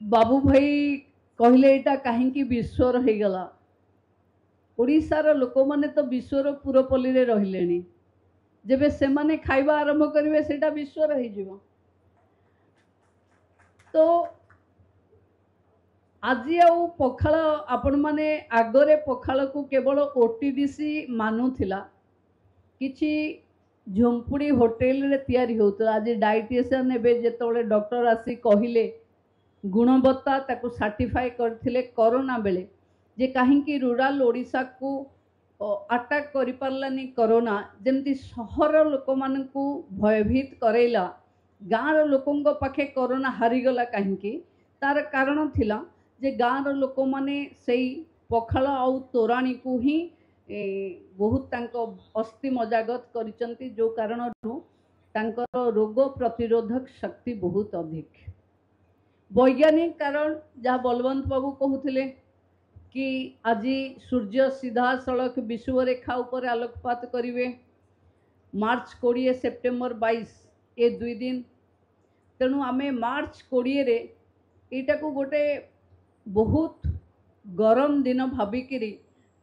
बाबू भाई कहले एटा कहीं विश्वर हो गला ओडिशार लोक माने तो विश्वर पुरपल्ली रे रहिलेनी जेबे से माने खाइबा आरंभ करिवे सेटा विश्वर हो जिवो। तो आज आउ पखाल आपण माने आगरे पखाल को केवल ओटीडीसी मानुथिला किछि झोंपुड़ी होटेल रे तैयारी होता। आज डाइटिशियन एबे जेतोले डॉक्टर आसी कहिले गुणवत्ता ताको सर्टिफाई करथिले कोरोना बेले जे कहीं रूराल ओडिशा को अटैक करि पारलानी कोरोना जेमती सहर लोक मानकू भयभीत करेला गाँव लोकों पाखे कोरोना हारीगला कहीं तार कारण थिला जे गाँव लोक माने सेई पखाल आउ तोराणी को ही बहुत तांको अस्थि मजागत करिसंती जो कारण तांकर रोग प्रतिरोधक शक्ति बहुत अधिक। वैज्ञानिक कारण जहाँ बलवंत बाबू कहते कि आज सूर्य सीधा सड़क विषुव रेखा उपर आलोकपात करेंगे मार्च 20 सेप्टेम्बर 22 ये 2 दिन तेणु आम मार्च 20 रे एटा को गोटे बहुत गरम दिन भाविकी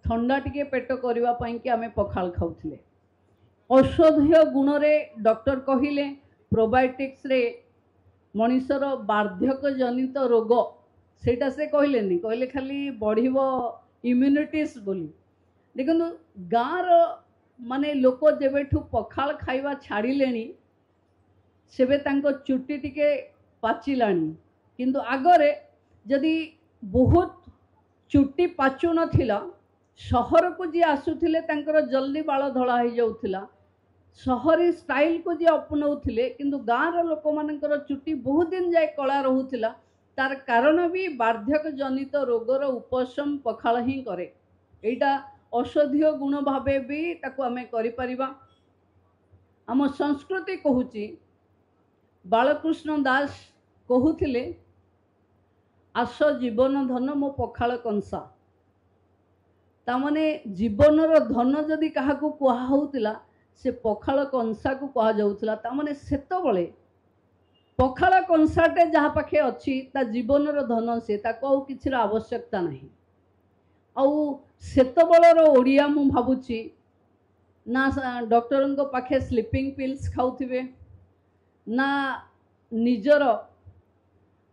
ठंडा टिके पेट करने कि आम पखाल खाऊले। औषधीय गुण रे डॉक्टर कहिले प्रोबायोटिक्स रे मनीषर बार्धक्य जनित रोग सेटा से कहले कहले खाली बढ़िबो इम्यूनिटीज बोली। देखो गाँव माने लोक जेबेठू पखाल खाइबा छाड़िलेनी सेबे तांको चुट्टी टिके पाचिलानी किंतु आगरे जदि बहुत चुट्टी पाचु नथिला सहर को जी आसुथिले तांकर जल्दी बाल धड़ा हो जाउथिला सहरी स्टाइल को जी अपनाउथिले किंतु गाँव लोक मानकर चुट्टी बहुत दिन जाए कला रहुथिला तार कारण भी बार्धक्य जनित रोगर उपशम पखाल ही करे। एटा औषधीय गुण भावे भी ताकू आमे करि परिबा। आम संस्कृति कहूची बालकृष्ण दास कहूथिले आस जीवन धन मो पखाल कंसा तामाने जीवनर धन जदि काहाकू कुहा होउतिला से पखाल कंसा को कहा जाउथिला। तामाने सेतबळे पखाल कंसाटे जहाँ पाखे अच्छी ता जीवनर धन से ताको आउ किछिर आवश्यकता नहीं। आउ सेतबळर ओडिया मु भाबुची ना डॉक्टर पाखे स्लीपिंग पिल्स खाउथिबे ना निजर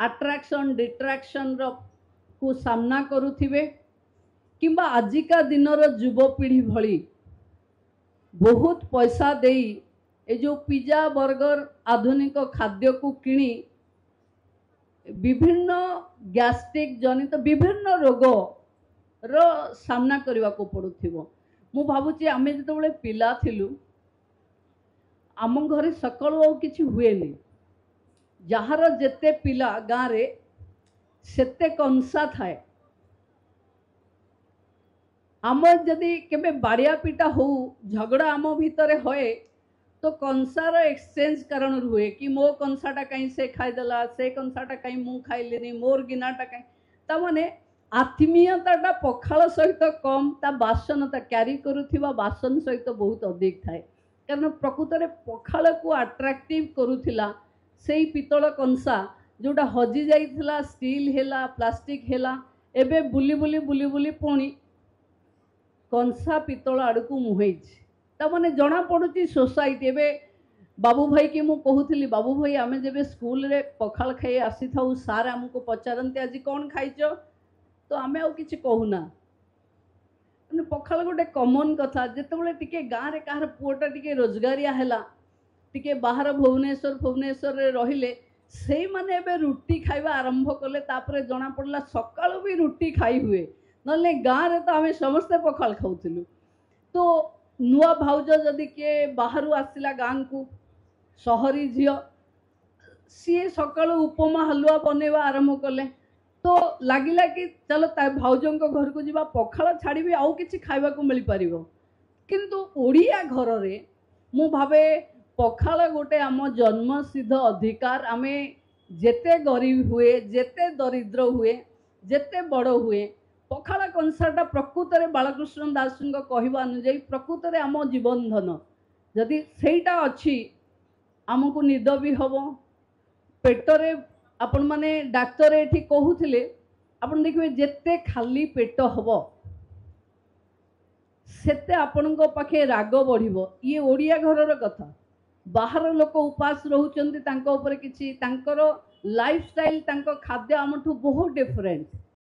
अट्रैक्शन डिट्रैक्शन को सामना करुथिबे किंबा आजिका दिनर युवपीढ़ी भली बहुत पैसा देई ए जो पिज्जा बर्गर आधुनिक खाद्य को किणी विभिन्न गैस्ट्रिक जनित विभिन्न रोग रो सामना करने को पड़ुथिबो। मु भाबुची आमे जेतबेले पिला थिलु आम घरे सकाळु आउ किछि हुएनी जार जेते पिला गाँव रे सेते कंसा थाए आम जदि केबे बाड़िया पिटा हो झगड़ा आम भितर होए तो कंसार एक्सचेंज कारण हुए कि मो कंसाटा कहीं से खाईदेला से कंसाटा कहीं मु खाइलेनी मोर गिनाटा कहीं तामाने आत्मीयता पखाल सहित कम ता बासनता क्यारी करुथिबा बासन सहित बहुत अधिक थाए कारण प्रकृत में पखाल को अट्राक्टिव करुथिला सेई पितल कंसा जोटा हजि जाइथिला स्टील हेला प्लास्टिक हेला एबे बुली बुली बुली बुली पुणी कंसा पितल आड़ को मुहई ताने जना पड़ुची सोसाइटी एबे बाबू भाई की मु कहूली बाबू भाई आमे जेबे स्कूल रे पखाल खाई आसी थाउ सार आमको पचारती आज कौन खाइच तो आमे आउ किछि कहूना पखाल गोटे कमन कथा जितेबाला टिके गाँव रे कहार पुओटा टिके रोजगारिया हैला टिके बाहर भुवनेश्वर रे रहिले से माने एबे रुटी खाइबा आरंभ कले तापरे जना पड़ला सकाळु भी रुटी खाई हुए नले गाँव रे तो आमे समस्ते पखाल खाउथिलु। तो नुआ भाउज जदि किए बाहरु आसिला गाँ को सहरी झियो सी सकाळु उपमा हलुआ बनेवा आरंभ कले तो लगिला कि चलो भाउजों घर को जीवा पखाल छाड़ी आउ किछि खाइबा को मिल पारिबो किंतु ओडिया घर रे मु भावे पखाल गोटे आम जन्मसिद्ध अधिकार आमे जेते गरीब हुए जेते दरिद्र हुए जेते बड़ हुए पखाल कंसाटा प्रकृत में बालकृष्ण दास कहवा अनुजाई प्रकृत में आम जीवन धन जदि सेटा अच्छी आमको निद भी हम पेटरे आपण माने डाक्तर एठी कहूथिले आपण देखिबे जेते खाली पेट हबो सेते आपणको पाखे राग बढ़िबो। ये ओडिया घरर कथा। बाहर लोक उपास रहउचंती तांको ऊपर किछि तांकर लाइफस्टाइल तांको खाद्य हमठू बहुत डिफरेंट।